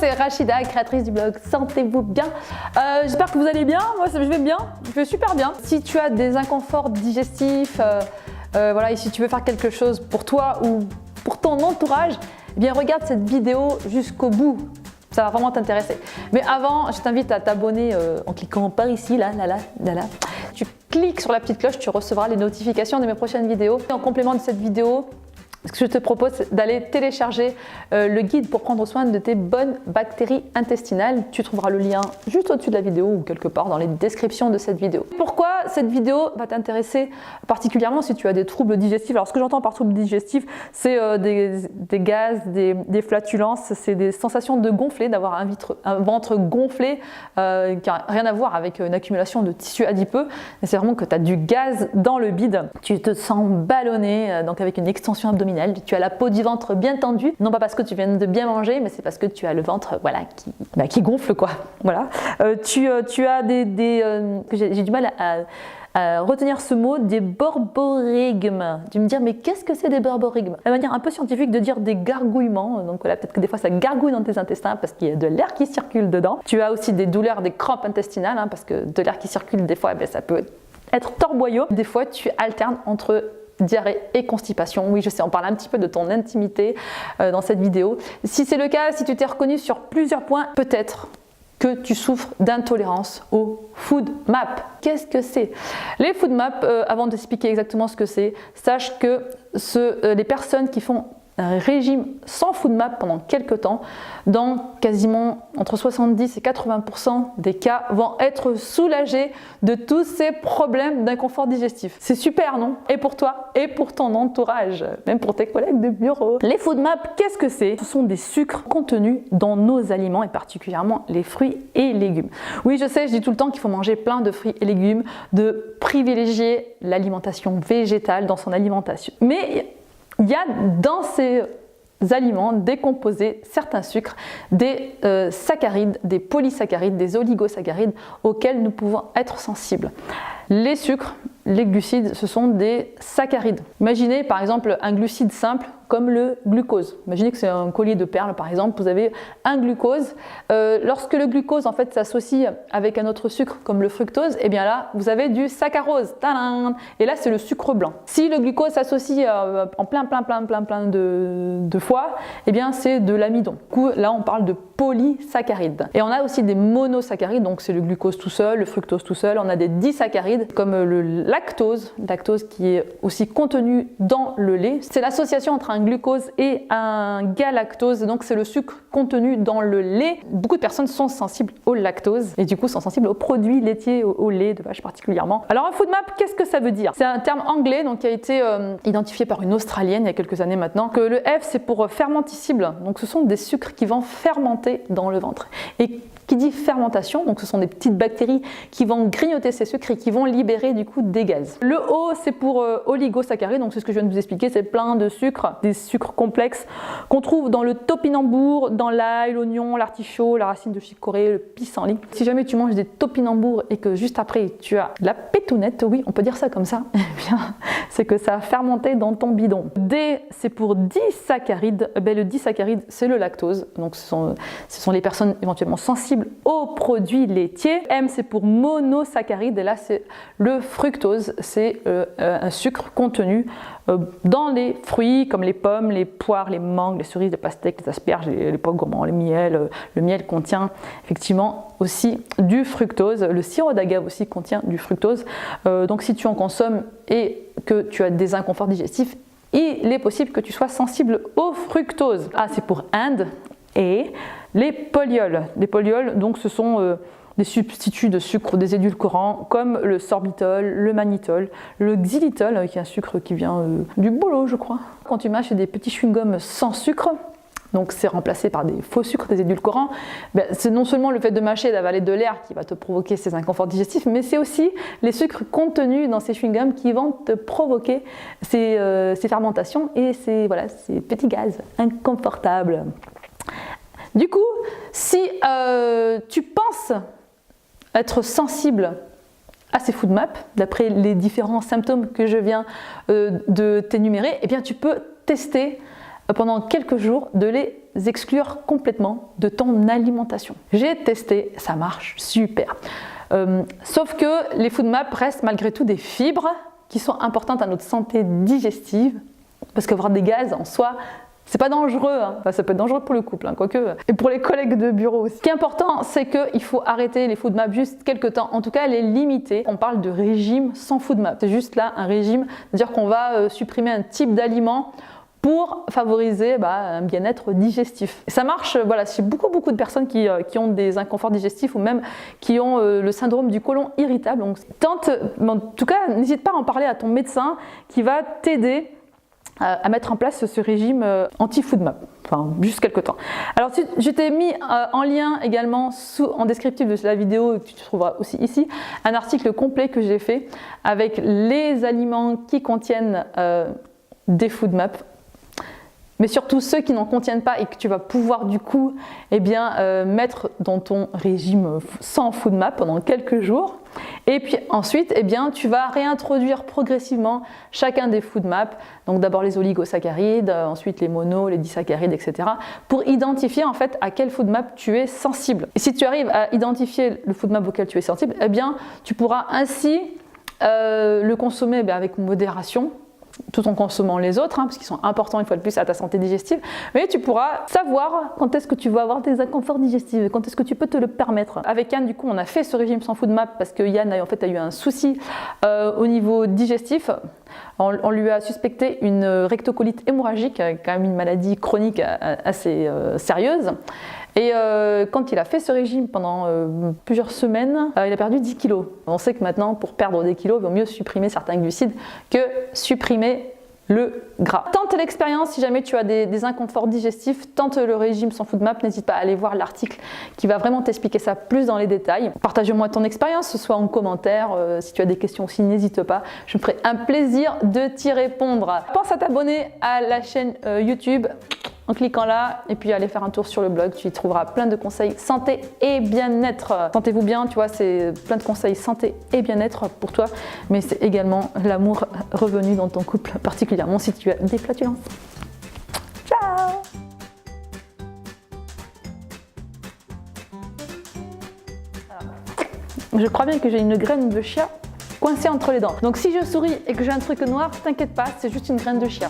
c'est Rachida, créatrice du blog Sentez-vous bien. J'espère que vous allez bien, moi je vais bien, je vais super bien. Si tu as des inconforts digestifs, voilà, et si tu veux faire quelque chose pour toi ou pour ton entourage, eh bien regarde cette vidéo jusqu'au bout. Ça va vraiment t'intéresser. Mais avant, je t'invite à t'abonner en cliquant par ici, là. Tu cliques sur la petite cloche, tu recevras les notifications de mes prochaines vidéos. Et en complément de cette vidéo, ce que je te propose, c'est d'aller télécharger le guide pour prendre soin de tes bonnes bactéries intestinales. Tu trouveras le lien juste au-dessus de la vidéo ou quelque part dans les descriptions de cette vidéo. Pourquoi cette vidéo va t'intéresser particulièrement si tu as des troubles digestifs? Alors ce que j'entends par troubles digestifs, c'est des gaz, des flatulences, c'est des sensations de gonfler, d'avoir un ventre gonflé qui n'a rien à voir avec une accumulation de tissu adipeux. Mais c'est vraiment que tu as du gaz dans le bide. Tu te sens ballonné, donc avec une extension abdominale. Tu as la peau du ventre bien tendue, non pas parce que tu viens de bien manger, mais c'est parce que tu as le ventre voilà, qui gonfle quoi. Voilà. Tu as j'ai du mal à retenir ce mot, des borborygmes. Tu me dire mais qu'est-ce que c'est des borborygmes? La manière un peu scientifique de dire des gargouillements, donc voilà, peut-être que des fois ça gargouille dans tes intestins parce qu'il y a de l'air qui circule dedans. Tu as aussi des douleurs, des crampes intestinales, hein, parce que de l'air qui circule des fois, eh bien, ça peut être torboyau. Des fois tu alternes entre diarrhée et constipation. Oui, je sais, on parle un petit peu de ton intimité dans cette vidéo. Si c'est le cas, si tu t'es reconnu sur plusieurs points, peut-être que tu souffres d'intolérance aux food maps. Qu'est-ce que c'est? Les food maps, avant de t'expliquer exactement ce que c'est, sache que les personnes qui font un régime sans food map pendant quelques temps, dans quasiment entre 70 et 80% des cas, vont être soulagés de tous ces problèmes d'inconfort digestif. C'est super, non? Et pour toi, et pour ton entourage, même pour tes collègues de bureau. Les food maps, qu'est-ce que c'est? Ce sont des sucres contenus dans nos aliments et particulièrement les fruits et légumes. Oui, je sais, je dis tout le temps qu'il faut manger plein de fruits et légumes, de privilégier l'alimentation végétale dans son alimentation. Mais il y a dans ces aliments décomposés certains sucres, des saccharides, des polysaccharides, des oligosaccharides auxquels nous pouvons être sensibles. Les sucres, les glucides, ce sont des saccharides. Imaginez par exemple un glucide simple comme le glucose. Imaginez que c'est un collier de perles par exemple, vous avez un glucose. Lorsque le glucose en fait s'associe avec un autre sucre comme le fructose, et bien là vous avez du saccharose. Tadam! Et là c'est le sucre blanc. Si le glucose s'associe en plein de fois, et bien c'est de l'amidon. Du coup là on parle de polysaccharides. Et on a aussi des monosaccharides, donc c'est le glucose tout seul, le fructose tout seul. On a des disaccharides comme le lactose qui est aussi contenu dans le lait. C'est l'association entre un glucose et un galactose, donc c'est le sucre contenu dans le lait. Beaucoup de personnes sont sensibles au lactose et du coup sont sensibles aux produits laitiers, au lait de vache particulièrement. Alors un food map, qu'est-ce que ça veut dire? C'est un terme anglais donc qui a été identifié par une Australienne il y a quelques années maintenant, que le F c'est pour fermenticible, donc ce sont des sucres qui vont fermenter dans le ventre. Et qui dit fermentation, donc ce sont des petites bactéries qui vont grignoter ces sucres et qui vont libérer du coup des gaz. Le O c'est pour oligosaccharides, donc c'est ce que je viens de vous expliquer, c'est plein de sucres, des sucres complexes qu'on trouve dans le topinambour, dans l'ail, l'oignon, l'artichaut, la racine de chicorée, le pissenlit. Si jamais tu manges des topinambours et que juste après tu as la pétounette, oui on peut dire ça comme ça, eh bien c'est que ça a fermenté dans ton bidon. D c'est pour disaccharides, le disaccharide c'est le lactose, donc ce sont les personnes éventuellement sensibles aux produits laitiers. M c'est pour monosaccharide et là c'est le fructose, c'est un sucre contenu dans les fruits comme les pommes, les poires, les mangues, les cerises, les pastèques, les asperges, les pois gourmands, le miel contient effectivement aussi du fructose, le sirop d'agave aussi contient du fructose, donc si tu en consommes et que tu as des inconforts digestifs, il est possible que tu sois sensible au fructose. A c'est pour Inde et les polyols. Les polyols, donc ce sont des substituts de sucre, des édulcorants comme le sorbitol, le mannitol, le xylitol qui est un sucre qui vient du bolo je crois. Quand tu mâches des petits chewing-gums sans sucre, donc c'est remplacé par des faux sucres, des édulcorants, ben, c'est non seulement le fait de mâcher et d'avaler de l'air qui va te provoquer ces inconforts digestifs, mais c'est aussi les sucres contenus dans ces chewing-gums qui vont te provoquer ces fermentations et ces petits gaz inconfortables. Du coup, si tu penses être sensible à ces food maps, d'après les différents symptômes que je viens de t'énumérer, eh bien tu peux tester pendant quelques jours de les exclure complètement de ton alimentation. J'ai testé, ça marche super. Sauf que les FoodMap restent malgré tout des fibres qui sont importantes à notre santé digestive, parce qu'avoir des gaz en soi, c'est pas dangereux, hein. Enfin, ça peut être dangereux pour le couple, hein, quoique, et pour les collègues de bureau aussi. Ce qui est important, c'est qu'il faut arrêter les FoodMap juste quelques temps, en tout cas les limiter. On parle de régime sans FoodMap, c'est juste là un régime, c'est-à-dire qu'on va supprimer un type d'aliment pour favoriser un bien-être digestif. Et ça marche chez beaucoup de personnes qui ont des inconforts digestifs ou même qui ont le syndrome du côlon irritable. Donc, en tout cas, n'hésite pas à en parler à ton médecin qui va t'aider à mettre en place ce régime anti-FoodMap, enfin juste quelques temps. Alors je t'ai mis en lien également en descriptif de la vidéo, que tu trouveras aussi ici, un article complet que j'ai fait avec les aliments qui contiennent des FoodMap, mais surtout ceux qui n'en contiennent pas et que tu vas pouvoir du coup mettre dans ton régime sans FoodMap pendant quelques jours. Et puis ensuite, tu vas réintroduire progressivement chacun des FoodMap. Donc d'abord les oligosaccharides, ensuite les monos, les disaccharides, etc. pour identifier en fait à quel FoodMap tu es sensible. Et si tu arrives à identifier le FoodMap auquel tu es sensible, tu pourras ainsi le consommer avec modération, tout en consommant les autres, parce qu'ils sont importants une fois de plus à ta santé digestive, mais tu pourras savoir quand est-ce que tu vas avoir des inconforts digestifs, quand est-ce que tu peux te le permettre. Avec Yann, du coup, on a fait ce régime sans FoodMap parce que Yann a eu un souci au niveau digestif. On lui a suspecté une rectocolite hémorragique, quand même une maladie chronique assez sérieuse. Et quand il a fait ce régime pendant plusieurs semaines, il a perdu 10 kilos. On sait que maintenant, pour perdre des kilos, il vaut mieux supprimer certains glucides que supprimer le gras. Tente l'expérience si jamais tu as des inconforts digestifs, tente le régime sans FoodMap, n'hésite pas à aller voir l'article qui va vraiment t'expliquer ça plus dans les détails. Partage-moi ton expérience, ce soit en commentaire, si tu as des questions aussi, n'hésite pas, je me ferai un plaisir de t'y répondre. Pense à t'abonner à la chaîne YouTube en cliquant là et puis aller faire un tour sur le blog, tu y trouveras plein de conseils santé et bien-être. Sentez-vous bien, tu vois, c'est plein de conseils santé et bien-être pour toi, mais c'est également l'amour revenu dans ton couple, particulièrement si tu as des flatulences. Ciao! Je crois bien que j'ai une graine de chia coincée entre les dents. Donc si je souris et que j'ai un truc noir, t'inquiète pas, c'est juste une graine de chia.